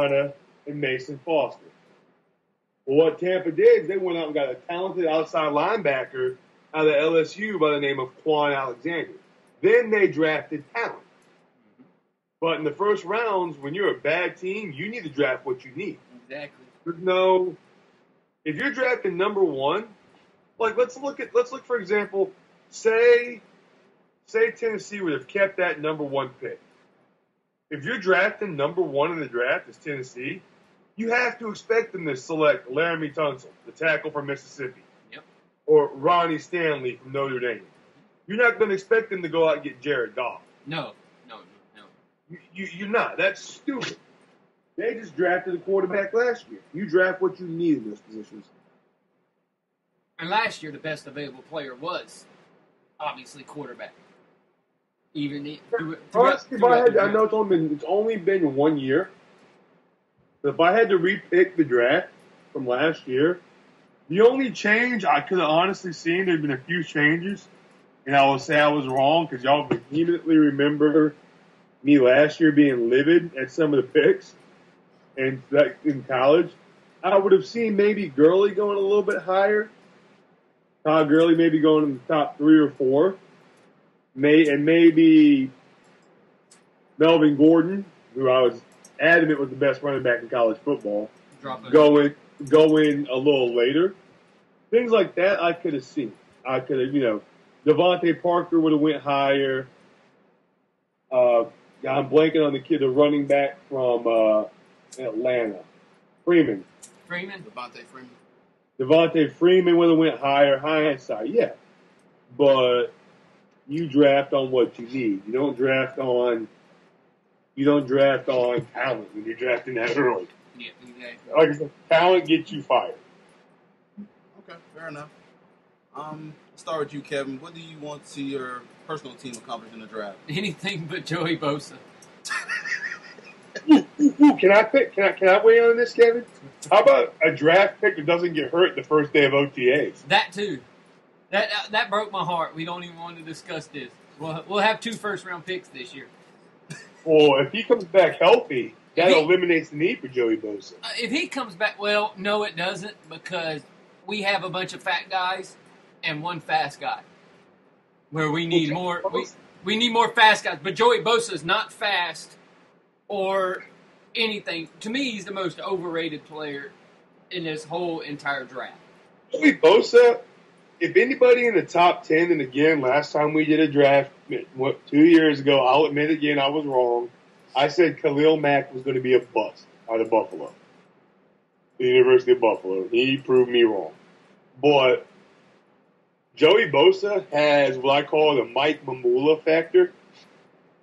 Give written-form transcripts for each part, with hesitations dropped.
and Mason Foster. Well, what Tampa did is they went out and got a talented outside linebacker out of LSU by the name of Quan Alexander. Then they drafted talent. But in the first rounds, when you're a bad team, you need to draft what you need. Exactly. If you're drafting number one, like let's look for example, say Tennessee would have kept that number one pick. If you're drafting number one in the draft as Tennessee, you have to expect them to select Laramie Tunsil, the tackle from Mississippi, or Ronnie Stanley from Notre Dame. You're not going to expect them to go out and get Jared Goff. No. You're not. That's stupid. They just drafted a quarterback last year. You draft what you need in those positions. And last year, the best available player was obviously quarterback. I know it's only been 1 year. But if I had to repick the draft from last year, the only change I could have honestly seen, there have been a few changes, and I will say I was wrong because y'all vehemently remember me last year being livid at some of the picks and in college. I would have seen maybe Gurley going a little bit higher. Todd Gurley maybe going in the top 3 or 4. And maybe Melvin Gordon, who I was adamant was the best running back in college football, going a little later. Things like that I could have seen. I could have, Devontae Parker would have went higher. I'm blanking on the kid, the running back from Atlanta. Freeman. Devontae Freeman would have went higher. Hindsight, yeah. But you draft on what you need. You don't draft on talent when you're drafting that early. Yeah, exactly. Like I said, talent gets you fired. Okay, fair enough. Start with you, Kevin. What do you want to see your personal team accomplish in the draft? Anything but Joey Bosa. Can I weigh in on this, Kevin? How about a draft pick that doesn't get hurt the first day of OTAs? That too. That broke my heart. We don't even want to discuss this. We'll have 2 first-round picks this year. Well, if he comes back healthy, that eliminates the need for Joey Bosa. If he comes back, well, no, it doesn't, because we have a bunch of fat guys and one fast guy. Where we need more, we need more fast guys. But Joey Bosa is not fast or anything. To me, he's the most overrated player in this whole entire draft. Joey Bosa, if anybody in the top 10, and again, last time we did a draft, 2 years ago, I'll admit again I was wrong. I said Khalil Mack was going to be a bust out of Buffalo, the University of Buffalo. He proved me wrong. But Joey Bosa has what I call the Mike Mamula factor.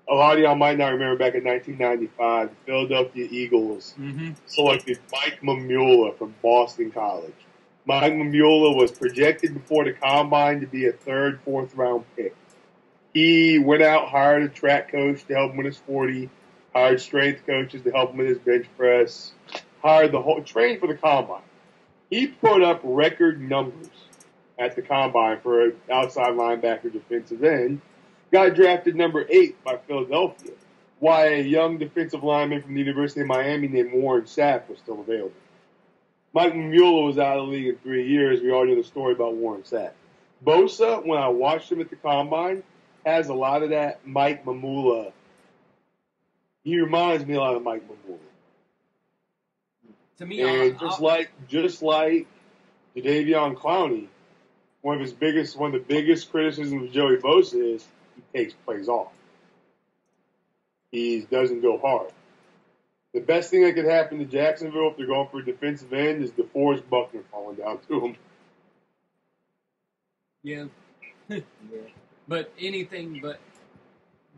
A lot of y'all might not remember back in 1995, the Philadelphia Eagles selected Mike Mamula from Boston College. Mike Mamula was projected before the combine to be a 3rd, 4th round pick. He went out, hired a track coach to help him with his 40, hired strength coaches to help him with his bench press, trained for the combine. He put up record numbers at the combine for an outside linebacker defensive end. Got drafted number 8 by Philadelphia, while a young defensive lineman from the University of Miami named Warren Sapp was still available. Mike Mamula was out of the league in 3 years. We already know the story about Warren Sapp. Bosa, when I watched him at the combine, has a lot of that Mike Mamula. He reminds me a lot of Mike Mamula. To me, and just like Jadeveon Clowney, one of the biggest criticisms of Joey Bosa is he takes plays off. He doesn't go hard. The best thing that could happen to Jacksonville if they're going for a defensive end is DeForest Buckner falling down to him. Yeah. But anything but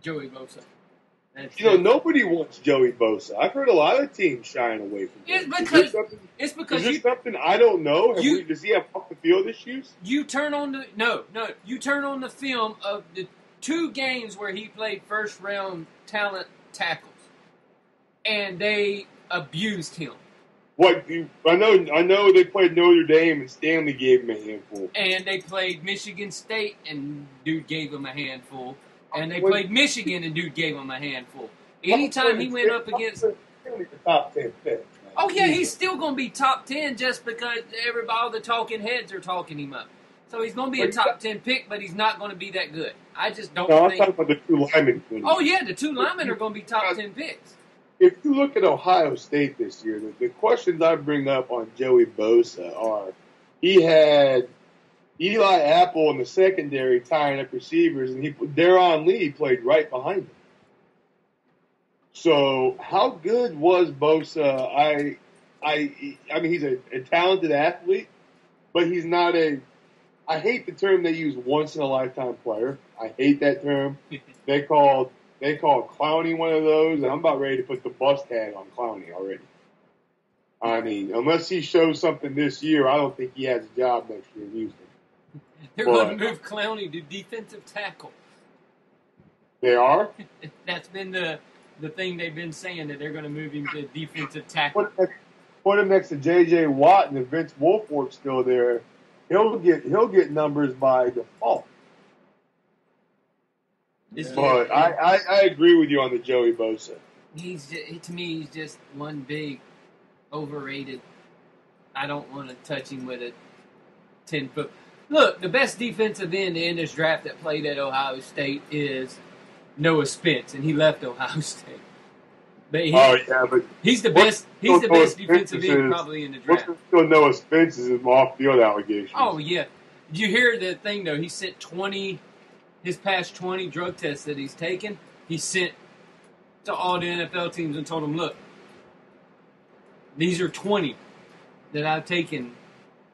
Joey Bosa. Nobody wants Joey Bosa. I've heard a lot of teams shying away from him. It's because is there something I don't know? Does he have off the field issues? You turn on the film of the 2 games where he played first round talent tackles, and they abused him. I know they played Notre Dame and Stanley gave him a handful. And they played Michigan State and dude gave him a handful. And they played Michigan and dude gave him a handful. Anytime he went up against going to be the top 10 pick. Oh, yeah, he's still going to be top 10 just because all the talking heads are talking him up. So he's going to be a top 10 pick, but he's not going to be that good. I just don't think... I'm talking about the two linemen. Oh, yeah, the two linemen are going to be top 10 picks. If you look at Ohio State this year, the questions I bring up on Joey Bosa are, he had Eli Apple in the secondary tying up receivers, and Deron Lee played right behind him. So how good was Bosa? I mean, he's a talented athlete, but he's not a. I hate the term they use, once in a lifetime player. I hate that term. They call Clowney one of those, and I'm about ready to put the bus tag on Clowney already. I mean, unless he shows something this year, I don't think he has a job next year in Houston. They're going to move Clowney to defensive tackle. They are? That's been the thing they've been saying, that they're going to move him to defensive tackle. Put him next to J.J. Watt, and if Vince Wilfork's still there, he'll get numbers by default. Yeah. But I agree with you on the Joey Bosa. To me, he's just one big overrated. I don't want to touch him with a 10-foot. Look, the best defensive end in this draft that played at Ohio State is Noah Spence, and he left Ohio State. But he's the best. He's the best defensive end probably in the draft. What's still Noah Spence is off-field allegations. Oh yeah, did you hear the thing though? He sent 20. His past 20 drug tests that he's taken, he sent to all the NFL teams and told them, look, these are 20 that I've taken,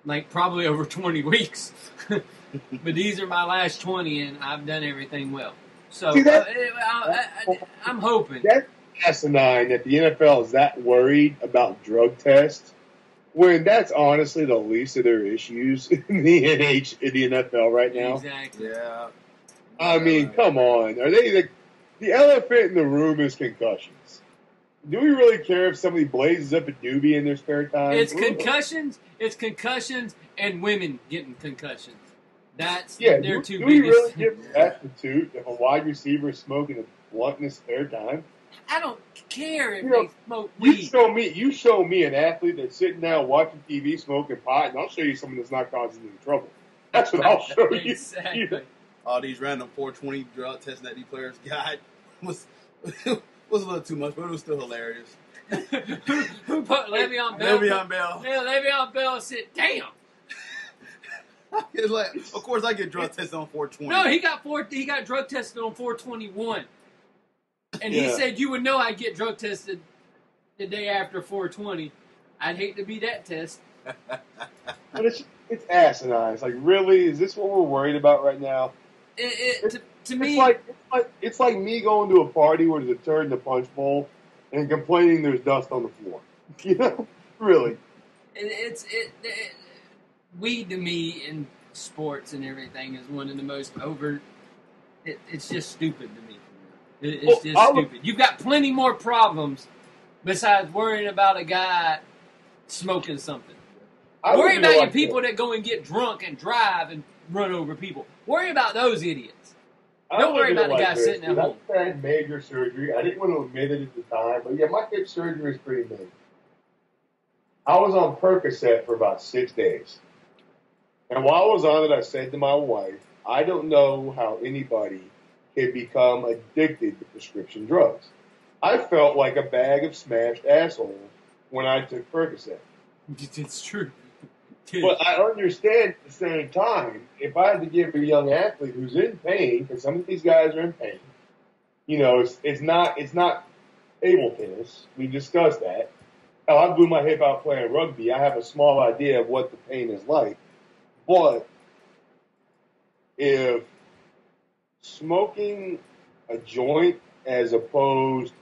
like probably over 20 weeks. But these are my last 20, and I've done everything well. So I'm hoping. That's asinine that the NFL is that worried about drug tests, when that's honestly the least of their issues in the NFL right now. Exactly. Yeah. I mean, come on. Are they the elephant in the room is concussions? Do we really care if somebody blazes up a doobie in their spare time? It's concussions. It's concussions and women getting concussions. That's their two biggest. Do we really give destitute if a wide receiver is smoking a blunt in his spare time? I don't care if they smoke weed. You show me an athlete that's sitting down watching TV smoking pot, and I'll show you someone that's not causing any trouble. That's what I'll show you. Exactly. All these random 420 drug testing that these players got was a little too much, but it was still hilarious. Who put Le'Veon Bell? Le'Veon Bell. Yeah, Le'Veon Bell said, damn. It's like, of course I get drug tested on 420. No, he got drug tested on 421. And he said you would know I'd get drug tested the day after 420. I'd hate to be that test. But it's asinine. It's like, really? Is this what we're worried about right now? To me, it's like me going to a party where there's a turd in the punch bowl and complaining there's dust on the floor. You know, really. Weed to me in sports and everything is one of the most it's just stupid to me. It's just stupid. You've got plenty more problems besides worrying about a guy smoking something. Worry about your people that go and get drunk and drive and run over people. Worry about those idiots. Don't worry about the guy sitting at home. I had major surgery. I didn't want to admit it at the time, but yeah, my hip surgery is pretty major. I was on Percocet for about 6 days. And while I was on it, I said to my wife, I don't know how anybody can become addicted to prescription drugs. I felt like a bag of smashed asshole when I took Percocet. It's true. But I understand at the same time, if I had to give a young athlete who's in pain, because some of these guys are in pain, you know, it's not table tennis. We discussed that. Hell, I blew my hip out playing rugby. I have a small idea of what the pain is like. But if smoking a joint as opposed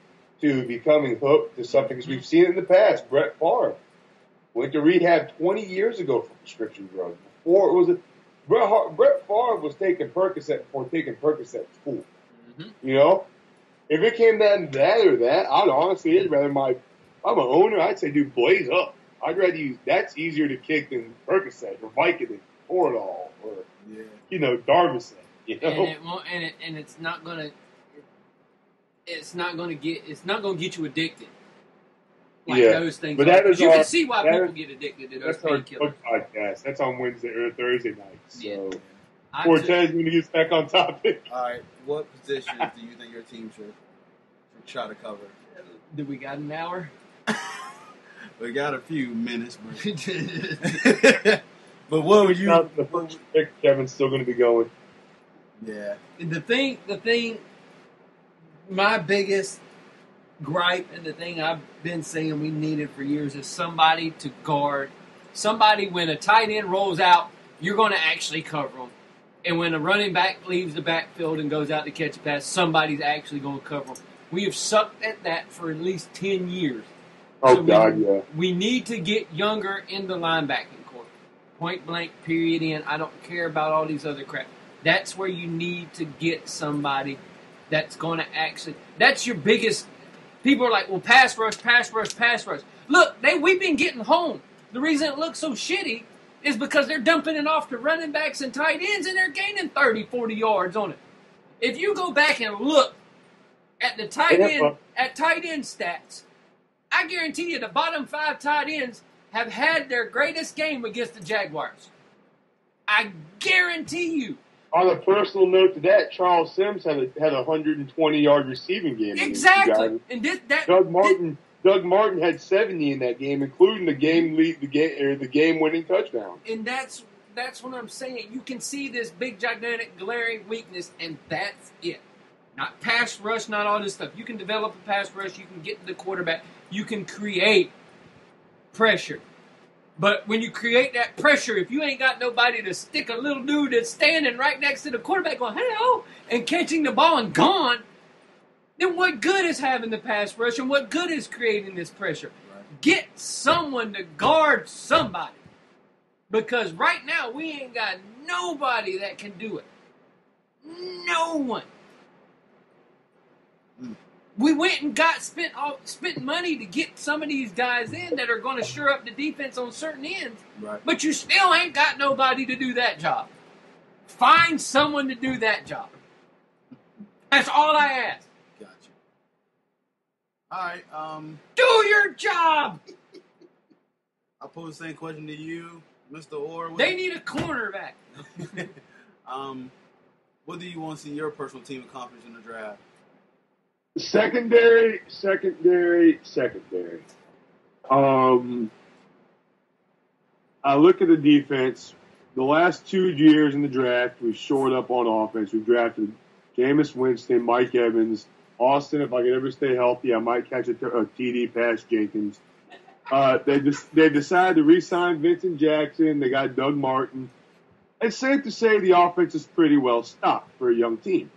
to becoming hooked to something, because we've seen it in the past, Brett Favre went to rehab 20 years ago for prescription drugs. Before it was Brett Favre was taking Percocet before taking Percocet to school. Mm-hmm. You know, if it came down to that or that, I'd honestly rather I'm an owner. I'd say, dude, blaze up. I'd rather use that's easier to kick than Percocet or Vicodin, Toradol, or Darvocet. You know, and it's not gonna get you addicted. Like those things. But that is you can see why people get addicted to those painkillers. That's our podcast. That's on Wednesday or Thursday nights. So Yeah. Cortez, when he gets back on topic. All right, what positions do you think your team should try to cover? Do we got an hour? We got a few minutes, but what would you? Kevin's still going to be going. Yeah. The thing. My biggest gripe and the thing I've been saying we needed for years is somebody to guard. Somebody, when a tight end rolls out, you're going to actually cover them. And when a running back leaves the backfield and goes out to catch a pass, somebody's actually going to cover them. We have sucked at that for at least 10 years. Oh, so God, yeah. We need to get younger in the linebacking court. Point blank, period, in. I don't care about all these other crap. That's where you need to get somebody that's going to actually... That's your biggest... People are like, well, pass rush, pass rush, pass rush. Look, we've been getting home. The reason it looks so shitty is because they're dumping it off to running backs and tight ends, and they're gaining 30, 40 yards on it. If you go back and look at the tight end stats, I guarantee you the bottom 5 tight ends have had their greatest game against the Jaguars. I guarantee you. On a personal note to that, Charles Sims had a 120-yard receiving game. Exactly. And Doug Martin had 70 in that game, including the game-winning touchdown. And that's what I'm saying. You can see this big, gigantic, glaring weakness, and that's it. Not pass rush, not all this stuff. You can develop a pass rush. You can get to the quarterback. You can create pressure. But when you create that pressure, if you ain't got nobody to stick a little dude that's standing right next to the quarterback going, hello, and catching the ball and gone, then what good is having the pass rush and what good is creating this pressure? Right. Get someone to guard somebody. Because right now we ain't got nobody that can do it. No one. We went and spent money to get some of these guys in that are going to shore up the defense on certain ends. Right. But you still ain't got nobody to do that job. Find someone to do that job. That's all I ask. Gotcha. All right. Do your job. I'll pose the same question to you, Mr. Orr. They need a cornerback. What do you want to see your personal team accomplish in the draft? Secondary. I look at the defense. The last 2 years in the draft, we shored up on offense. We drafted Jameis Winston, Mike Evans, Austin. If I could ever stay healthy, I might catch a TD past Jenkins. They decided to re-sign Vincent Jackson. They got Doug Martin. It's safe to say the offense is pretty well stocked for a young team.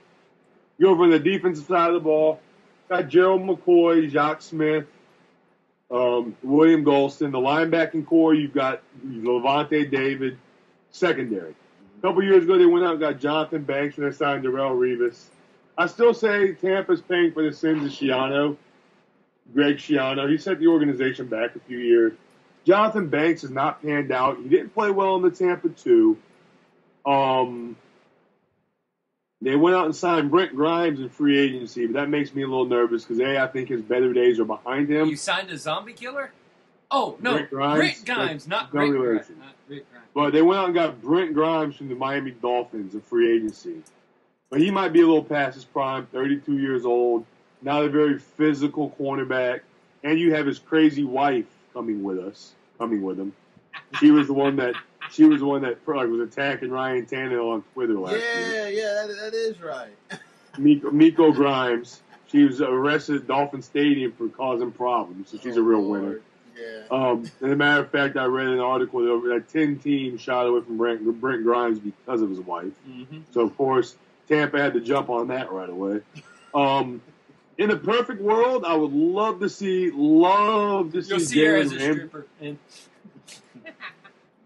You over on the defensive side of the ball, got Gerald McCoy, Jacques Smith, William Golston. The linebacking core, you've got Levante David. Secondary. A couple years ago, they went out and got Jonathan Banks and they signed Darrelle Revis. I still say Tampa's paying for the sins of Schiano, Greg Schiano. He set the organization back a few years. Jonathan Banks has not panned out. He didn't play well in the Tampa 2. They went out and signed Brent Grimes in free agency, but that makes me a little nervous because, I think his better days are behind him. You signed a zombie killer? Oh, no. Brent Grimes, not Brent Grimes. But they went out and got Brent Grimes from the Miami Dolphins in free agency. But he might be a little past his prime, 32 years old, not a very physical cornerback. And you have his crazy wife coming with him. She was the one that was attacking Ryan Tannehill on Twitter last year. Yeah, that is right. Miko Grimes. She was arrested at Dolphin Stadium for causing problems, so she's a real winner. Yeah. As a matter of fact, I read an article that 10 teams shot away from Brent Grimes because of his wife. Mm-hmm. So, of course, Tampa had to jump on that right away. In a perfect world, I would love to see Jalen Ramsey.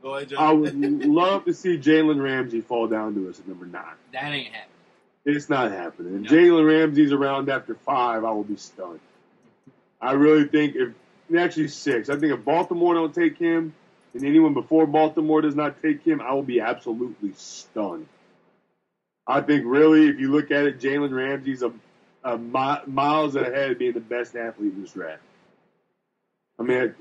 Go ahead, John. I would love to see Jalen Ramsey fall down to us at number 9. That ain't happening. It's not happening. If No. Jalen Ramsey's around after 5, I will be stunned. I really think actually 6. I think if Baltimore don't take him and anyone before Baltimore does not take him, I will be absolutely stunned. I think really, if you look at it, Jalen Ramsey's a miles ahead of being the best athlete in this draft. I mean,